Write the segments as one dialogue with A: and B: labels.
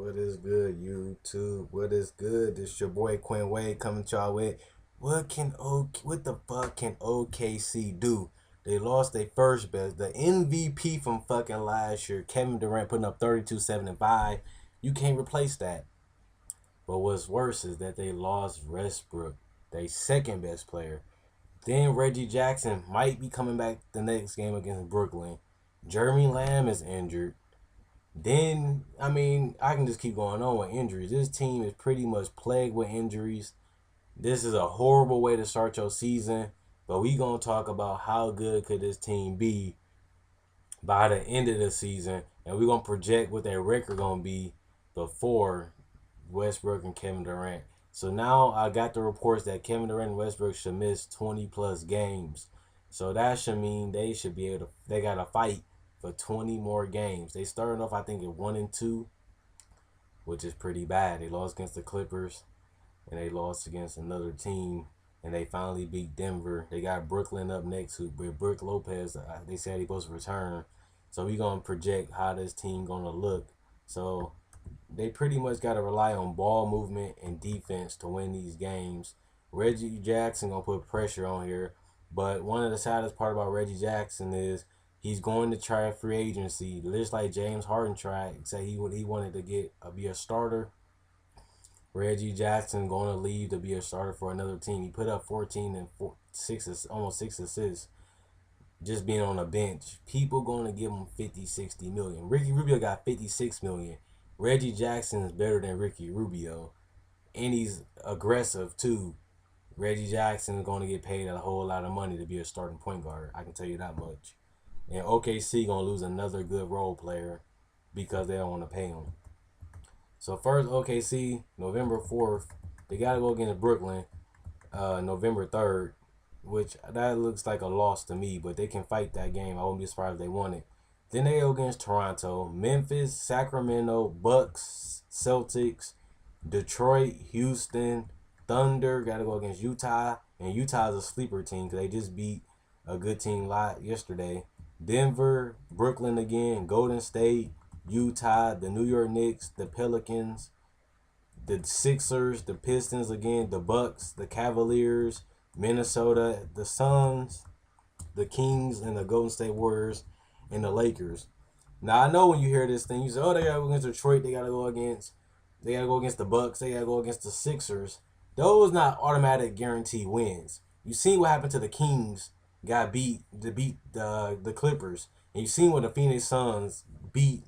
A: What is good, YouTube? What is good? This your boy Quinn Wade coming to y'all with what the fuck can OKC do? They lost their first best, the MVP from fucking last year, Kevin Durant putting up 32, 7, and 5. You can't replace that. But what's worse is that they lost Westbrook, their second best player. Then Reggie Jackson might be coming back the next game against Brooklyn. Jeremy Lamb is injured. Then, I can just keep going on with injuries. This team is pretty much plagued with injuries. This is a horrible way to start your season, but we going to talk about how good could this team be by the end of the season, and we're going to project what their record going to be before Westbrook and Kevin Durant. So now I got the reports that Kevin Durant and Westbrook should miss 20 plus games. So that should mean they should be able to, they got to fight for 20 more games. They started off, I think, at 1-2, which is pretty bad. They lost against the Clippers, and they lost against another team, and they finally beat Denver. They got Brooklyn up next with Brook Lopez. They said he's supposed to return. So we're going to project how this team going to look. So they pretty much got to rely on ball movement and defense to win these games. Reggie Jackson going to put pressure on here. But one of the saddest part about Reggie Jackson is he's going to try a free agency, just like James Harden tried. Say he wanted to be a starter. Reggie Jackson going to leave to be a starter for another team. He put up 14 and almost 6 assists just being on the bench. People going to give him 50, 60 million. Ricky Rubio got 56 million. Reggie Jackson is better than Ricky Rubio, and he's aggressive too. Reggie Jackson is going to get paid a whole lot of money to be a starting point guard. I can tell you that much. And OKC going to lose another good role player because they don't want to pay him. So first, OKC, November 4th, they got to go against Brooklyn, November 3rd, which that looks like a loss to me, but they can fight that game. I wouldn't be surprised if they won it. Then they go against Toronto, Memphis, Sacramento, Bucks, Celtics, Detroit, Houston, Thunder. Got to go against Utah, and Utah's a sleeper team because they just beat a good team yesterday. Denver, Brooklyn again, Golden State, Utah, the New York Knicks, the Pelicans, the Sixers, the Pistons again, the Bucks, the Cavaliers, Minnesota, the Suns, the Kings, and the Golden State Warriors, and the Lakers. Now I know when you hear this thing, you say, "Oh, they gotta go against Detroit. They gotta go against the Bucks. They gotta go against the Sixers." Those not automatic guaranteed wins. You see what happened to the Kings? Got beat to beat the Clippers, and you seen what the Phoenix Suns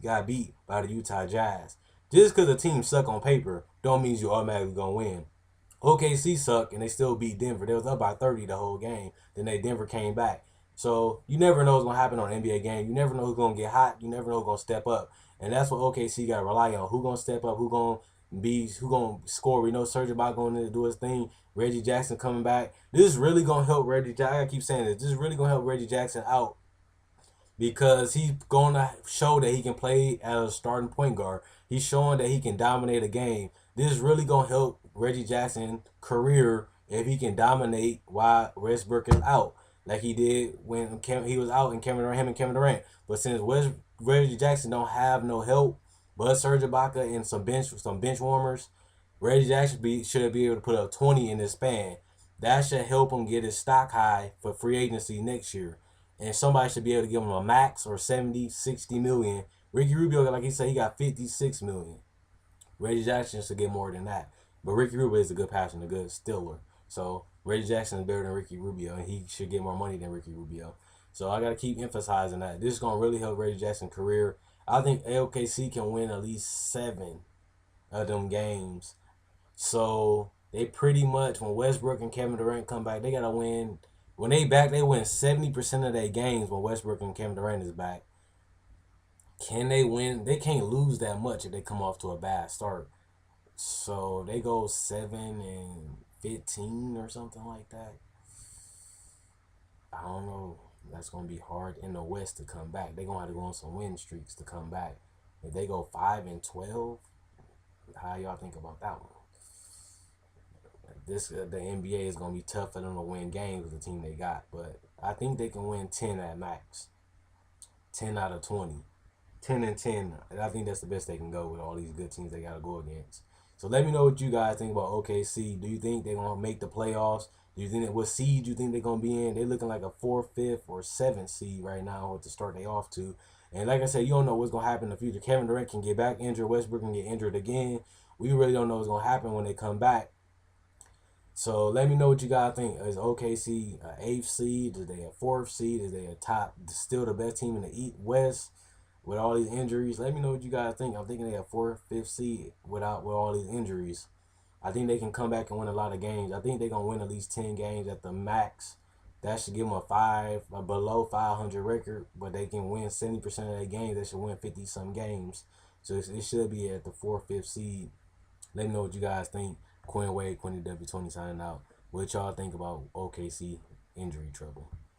A: got beat by the Utah Jazz. Just because a team suck on paper, don't mean you automatically gonna win. OKC suck and they still beat Denver. They was up by 30 the whole game. Then Denver came back. So you never know what's gonna happen on an NBA game. You never know who's gonna get hot. You never know who's gonna step up. And that's what OKC gotta rely on. Who gonna step up, who gonna score. We know Serge Ibaka going to do his thing. Reggie Jackson coming back. This is really gonna help Reggie Jackson. I keep saying this. This is really gonna help Reggie Jackson out because he's going to show that he can play as a starting point guard. He's showing that he can dominate a game. This is really going to help Reggie Jackson's career if he can dominate while Westbrook is out, like he did when he was out and him and Kevin Durant. But since Reggie Jackson don't have no help but Serge Ibaka and some bench warmers, Reggie Jackson should be able to put up 20 in this span. That should help him get his stock high for free agency next year. And somebody should be able to give him a max or 70, 60 million. Ricky Rubio, like he said, he got 56 million. Reggie Jackson should get more than that. But Ricky Rubio is a good passer and a good stealer. So Reggie Jackson is better than Ricky Rubio, and he should get more money than Ricky Rubio. So I got to keep emphasizing that. This is going to really help Reggie Jackson's career. I think LKC can win at least 7 of them games. So they pretty much, when Westbrook and Kevin Durant come back, they got to win. When they back, they win 70% of their games when Westbrook and Kevin Durant is back. Can they win? They can't lose that much if they come off to a bad start. So they go 7-15 or something like that. I don't know. That's gonna be hard in the West to come back. They're gonna have to go on some win streaks to come back. If they go 5-12, how y'all think about that one? The NBA is gonna be tough for them to win games with the team they got, but I think they can win 10 at max, 10 out of 20. 10-10. And I think that's the best they can go with all these good teams they got to go against. So let me know what you guys think about OKC. Do you think they're gonna make the playoffs? Do you think that what seed you think they're gonna be in? They're looking like a 4th, 5th, or 7th seed right now to start they off to. And like I said, you don't know what's gonna happen in the future. Kevin Durant can get back injured. Westbrook can get injured again. We really don't know what's gonna happen when they come back. So let me know what you guys think. Is OKC a 8th seed? Is they a 4th seed? Is they a top? Still the best team in the East West with all these injuries? Let me know what you guys think. I'm thinking they a 4th, 5th seed with all these injuries. I think they can come back and win a lot of games. I think they're gonna win at least 10 games at the max. That should give them a below 500 record, but they can win 70% of their games. They should win 50 some games. So it should be at the 4th, 5th seed. Let me know what you guys think. Quinn Wade, Quinny W20 signing out. What y'all think about OKC injury trouble?